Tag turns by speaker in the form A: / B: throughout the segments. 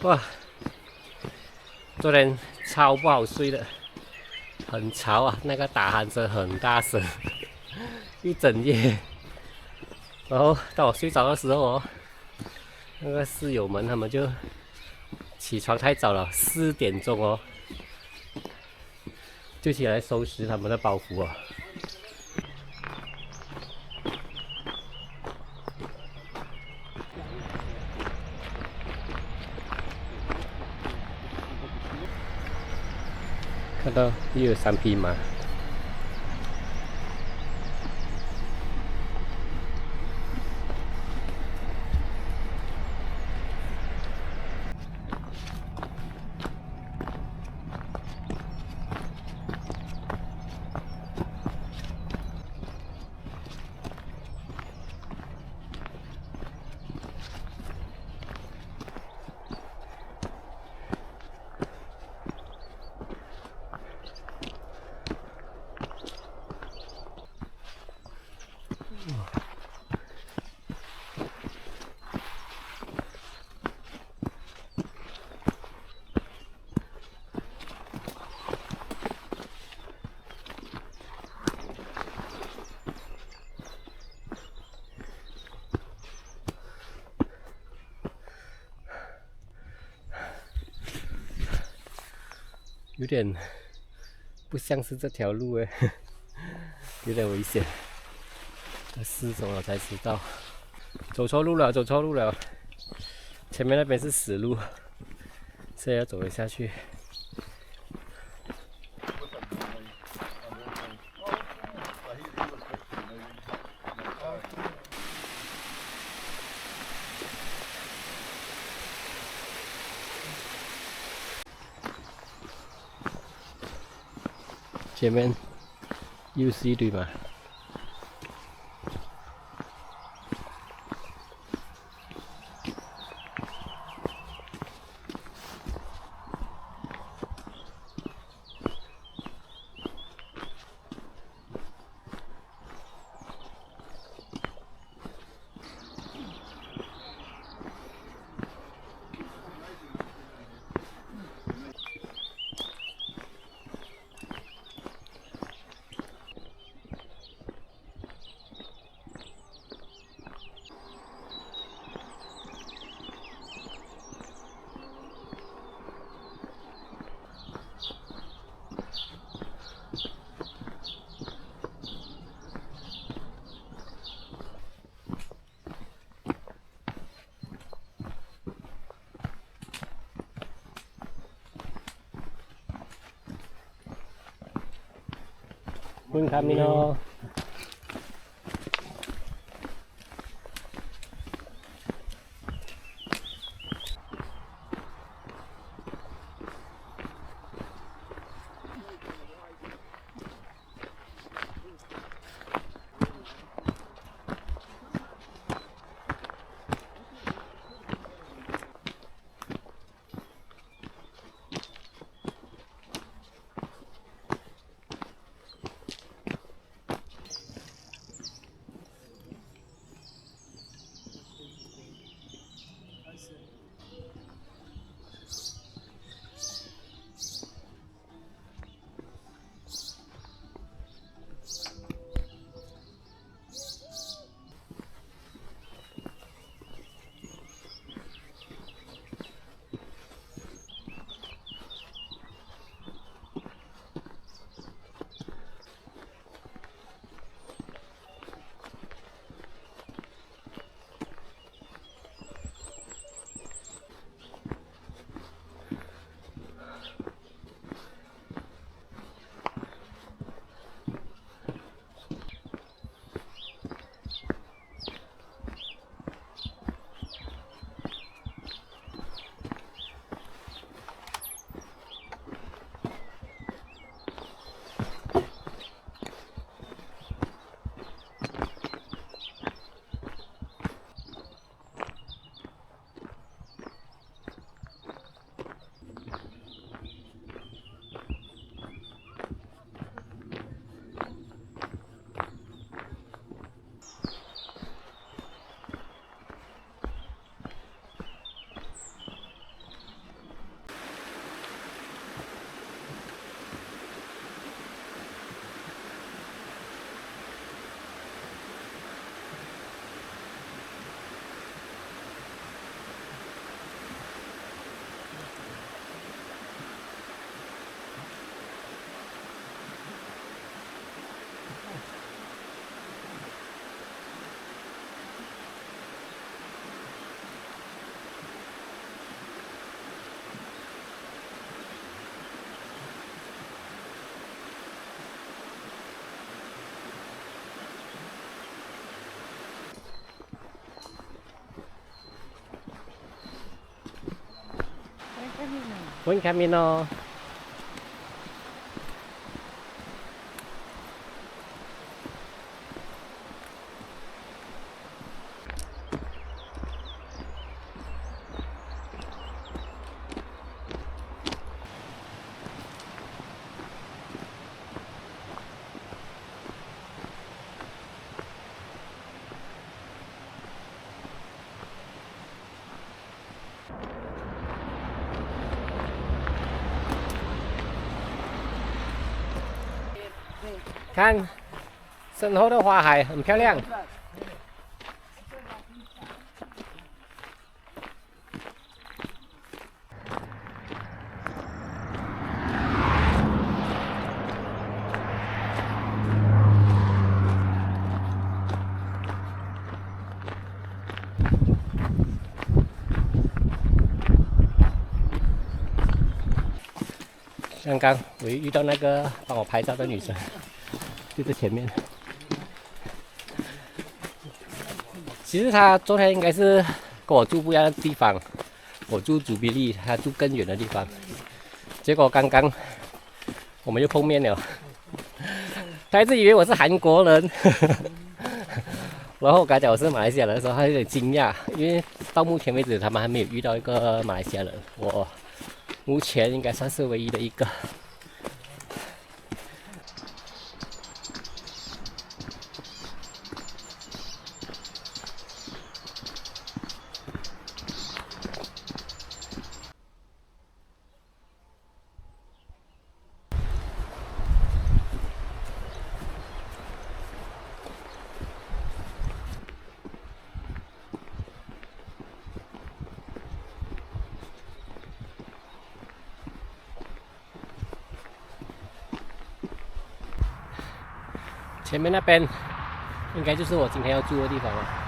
A: 哇，昨天超不好睡的，很吵啊，那个打鼾声很大声，一整夜。然后到我睡着的时候哦，那个室友们他们就起床太早了，4点钟哦，就起来收拾他们的包袱哦。看到又有3匹马。有点不像是这条路诶，有点危险。要试走了才知道，走错路了，走错路了。前面那边是死路，现在要走了下去。前面又是一堆马。Buen camino. Buen camino。看，身后的花海很漂亮。刚刚我遇到那个帮我拍照的女生。就在前面。其实他昨天应该是跟我住不一样的地方，我住朱比利，他住更远的地方。结果刚刚我们又碰面了，他一直以为我是韩国人，然后我跟他讲我是马来西亚人的时候，他有点惊讶，因为到目前为止他们还没有遇到一个马来西亚人，我目前应该算是唯一的一个。前面那边应该就是我今天要住的地方了。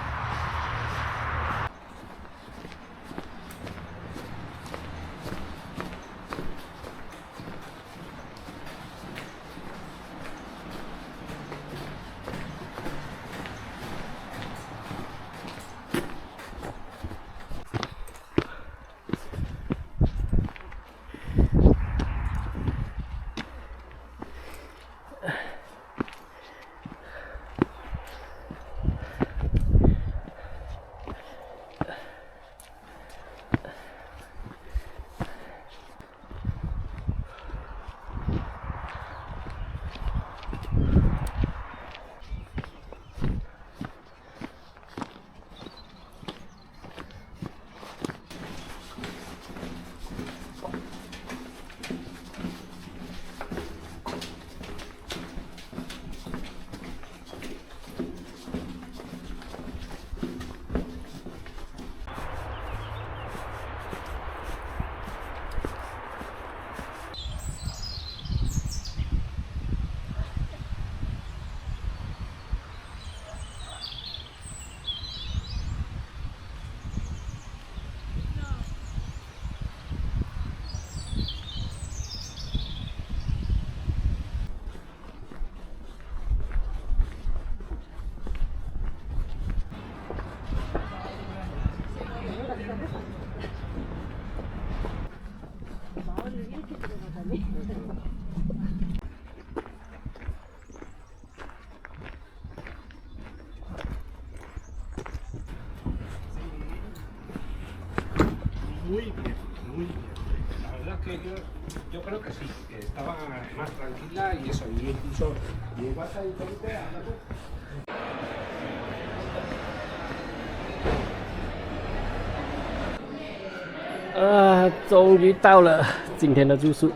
B: Muy bien, muy bien. La verdad es que yo creo que sí, que estaba más tranquila y eso, y incluso llegó hasta el frente a la luz.
A: 终于到了今天的住宿。